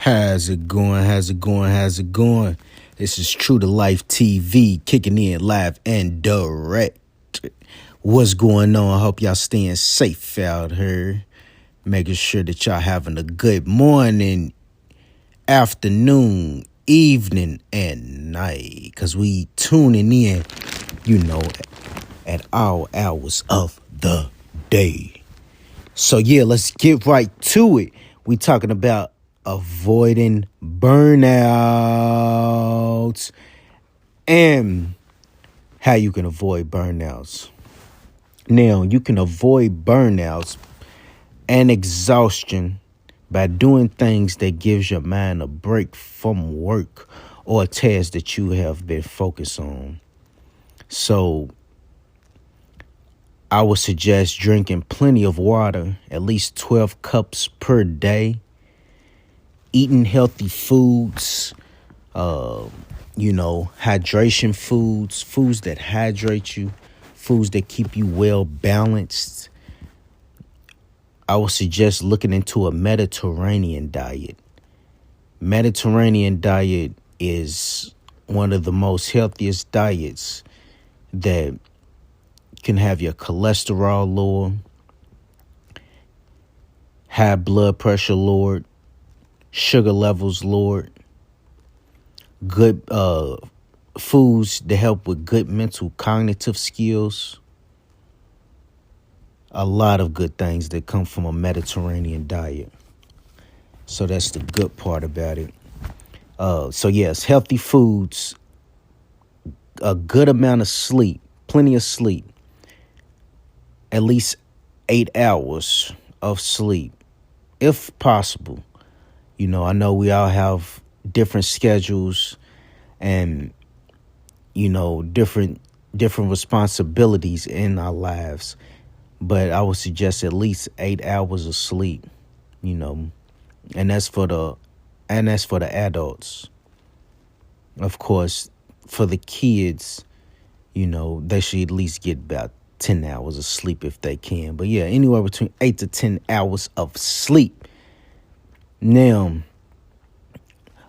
How's it going? How's it going? How's it going? This is True to Life TV, kicking in live and direct. What's going on? I hope y'all staying safe out here. Making sure that y'all having a good morning, afternoon, evening, and night. Because we tuning in, at all hours of the day. So yeah, let's get right to it. We talking about avoiding burnouts and how you can avoid burnouts. Now, you can avoid burnouts and exhaustion by doing things that gives your mind a break from work or a task that you have been focused on. So I would suggest drinking plenty of water, at least 12 cups per day. Eating healthy foods, hydration foods that hydrate you, foods that keep you well balanced. I would suggest looking into a Mediterranean diet. Mediterranean diet is one of the most healthiest diets that can have your cholesterol lower, high blood pressure lowered, sugar levels lowered, good foods to help with good mental cognitive skills. A lot of good things that come from a Mediterranean diet. So that's the good part about it. So yes, healthy foods, a good amount of sleep, plenty of sleep, at least 8 hours of sleep, if possible. I know we all have different schedules and, different responsibilities in our lives. But I would suggest at least 8 hours of sleep, and that's for the adults. Of course, for the kids, they should at least get about 10 hours of sleep if they can. But yeah, anywhere between 8 to 10 hours of sleep. Now,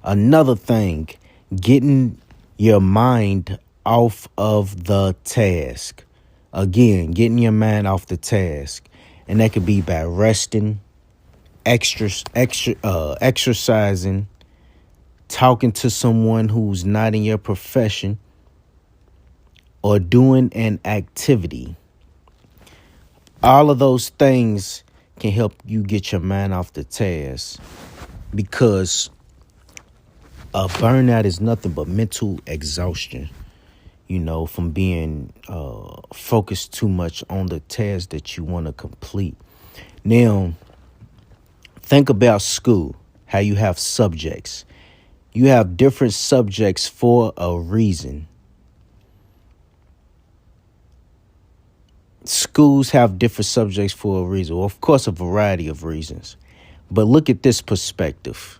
another thing, getting your mind off of the task. Again, getting your mind off the task. And that could be by resting, exercising, talking to someone who's not in your profession, or doing an activity. All of those things can help you get your mind off the task, because a burnout is nothing but mental exhaustion, from being focused too much on the task that you want to complete. Now, think about school, how you have subjects. You have different subjects for a reason. Schools have different subjects for a reason. Well, of course, a variety of reasons. But look at this perspective.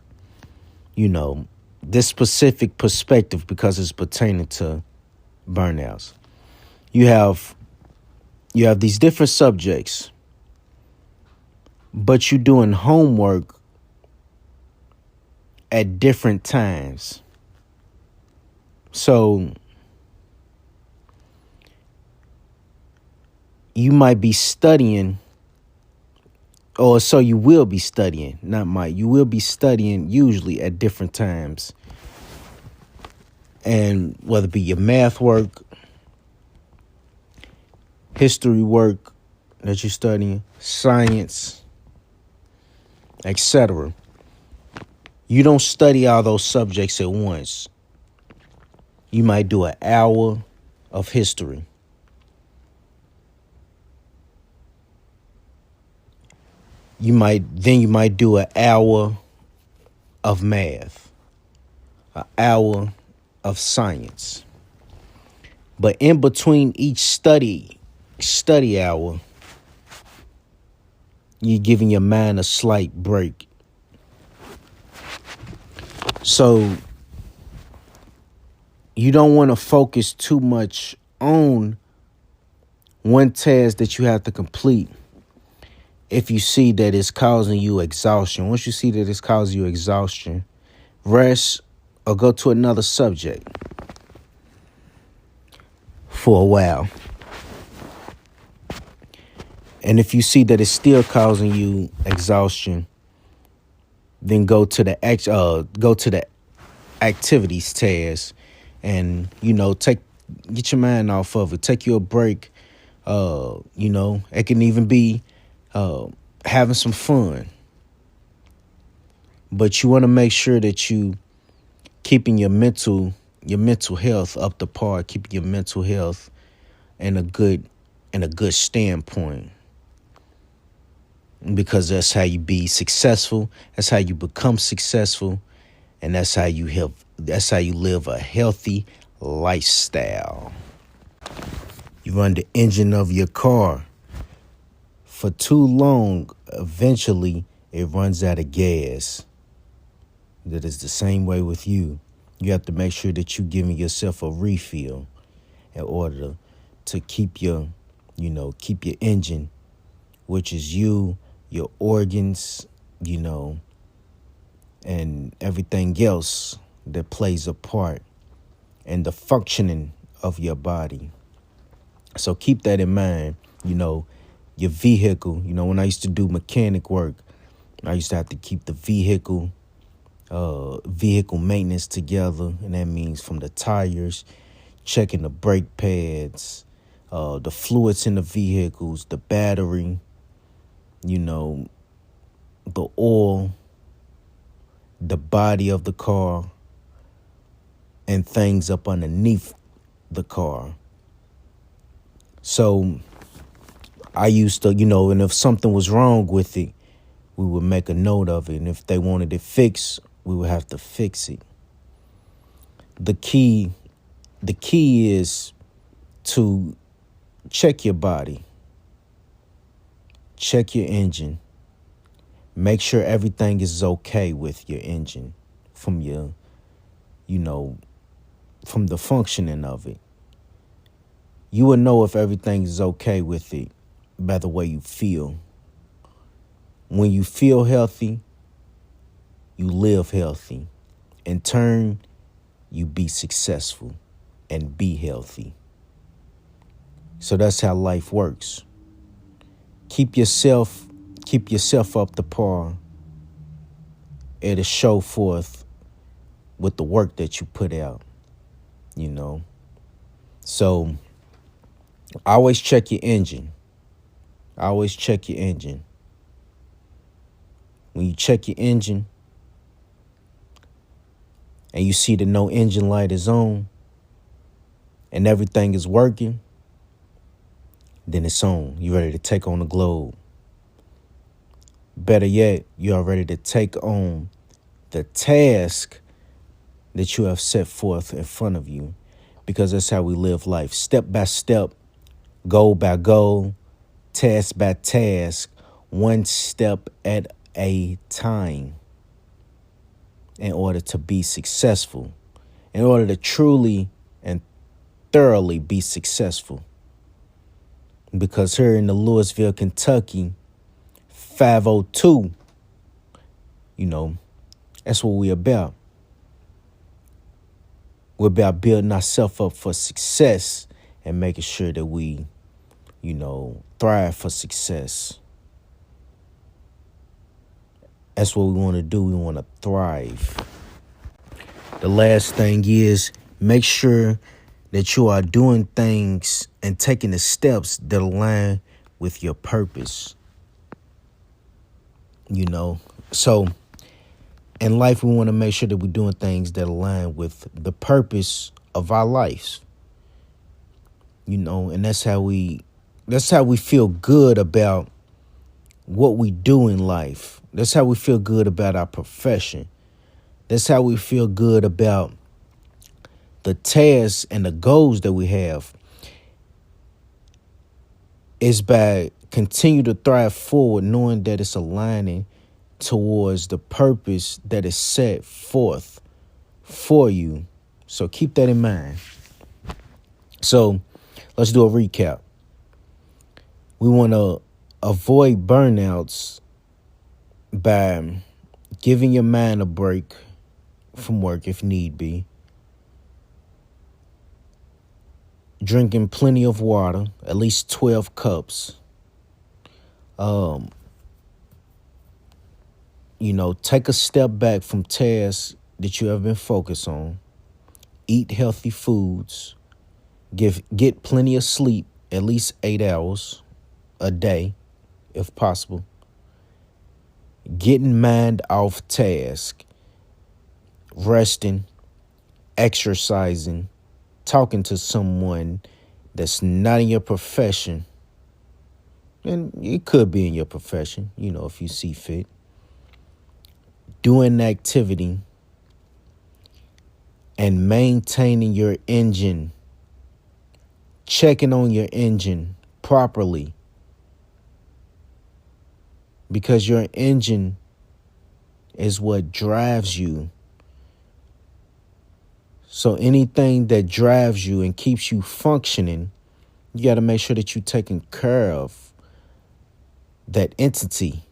This specific perspective, because it's pertaining to burnouts. You have these different subjects, but you're doing homework at different times. So you might be studying, or so you will be studying, you will be studying usually at different times. And whether it be your math work, history work that you're studying, science, etc. You don't study all those subjects at once. You might do an hour of history. You might do an hour of math, an hour of science. But in between each study hour, you're giving your mind a slight break. So you don't want to focus too much on one task that you have to complete if you see that it's causing you exhaustion, once you see that it's causing you exhaustion, rest or go to another subject for a while. And if you see that it's still causing you exhaustion, then go to the activities task, and get your mind off of it. Take you a break. It can even be having some fun. But you want to make sure that you keeping your mental health up to par, keeping your mental health in a good standpoint. Because that's how you be successful, that's how you become successful, and that's how you live a healthy lifestyle. You run the engine of your car for too long, eventually it runs out of gas. That is the same way with you. You have to make sure that you're giving yourself a refill in order to keep your engine, which is you, your organs, and everything else that plays a part in the functioning of your body. So keep that in mind. Your vehicle, when I used to do mechanic work, I used to have to keep the vehicle maintenance together. And that means from the tires, checking the brake pads, the fluids in the vehicles, the battery, the oil, the body of the car, and things up underneath the car. So I used to, and if something was wrong with it, we would make a note of it. And if they wanted it fixed, we would have to fix it. The key is to check your body, check your engine, make sure everything is okay with your engine from from the functioning of it. You will know if everything is okay with it by the way you feel. When you feel healthy, you live healthy. In turn, you be successful and be healthy. So that's how life works. Keep yourself up to par. It'll show forth with the work that you put out, So always check your engine. Always check your engine. When you check your engine and you see that no engine light is on and everything is working, then it's on. You're ready to take on the globe. Better yet, you are ready to take on the task that you have set forth in front of you, because that's how we live life. Step by step, goal by goal, task by task, one step at a time, in order to be successful, in order to truly and thoroughly be successful. Because here in the Louisville, Kentucky, 502, that's what we're about. We're about building ourselves up for success and making sure that we, thrive for success. That's what we want to do. We want to thrive. The last thing is, make sure that you are doing things and taking the steps that align with your purpose. So in life, we want to make sure that we're doing things that align with the purpose of our lives. And that's how we feel good about what we do in life. That's how we feel good about our profession. That's how we feel good about the tasks and the goals that we have. Is by continue to thrive forward, knowing that it's aligning towards the purpose that is set forth for you. So keep that in mind. So let's do a recap. We want to Avoid burnouts by giving your mind a break from work if need be. Drinking plenty of water, at least 12 cups. Take a step back from tasks that you have been focused on. Eat healthy foods. Get plenty of sleep, at least 8 hours a day, if possible. Getting mind off task. Resting, exercising, talking to someone that's not in your profession. And it could be in your profession, if you see fit. Doing activity and maintaining your engine. Checking on your engine properly. Because your engine is what drives you. So anything that drives you and keeps you functioning, you got to make sure that you're taking care of that entity.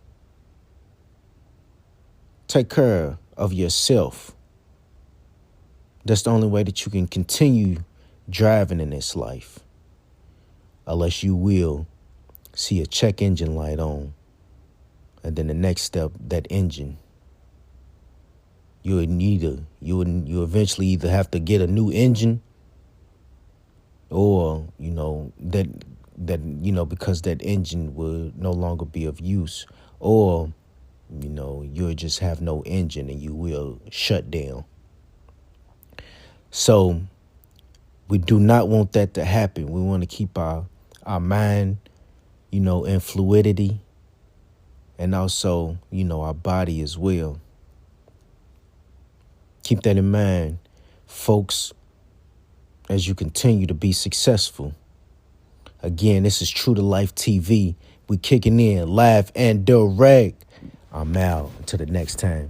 Take care of yourself. That's the only way that you can continue driving in this life. Unless you will see a check engine light on. And then the next step, that engine. You eventually either have to get a new engine or, because that engine will no longer be of use, or, you'll just have no engine and you will shut down. So we do not want that to happen. We want to keep our mind, in fluidity, and also, our body as well. Keep that in mind, folks, as you continue to be successful. Again, this is True to Life TV. We kicking in live and direct. I'm out. Until the next time.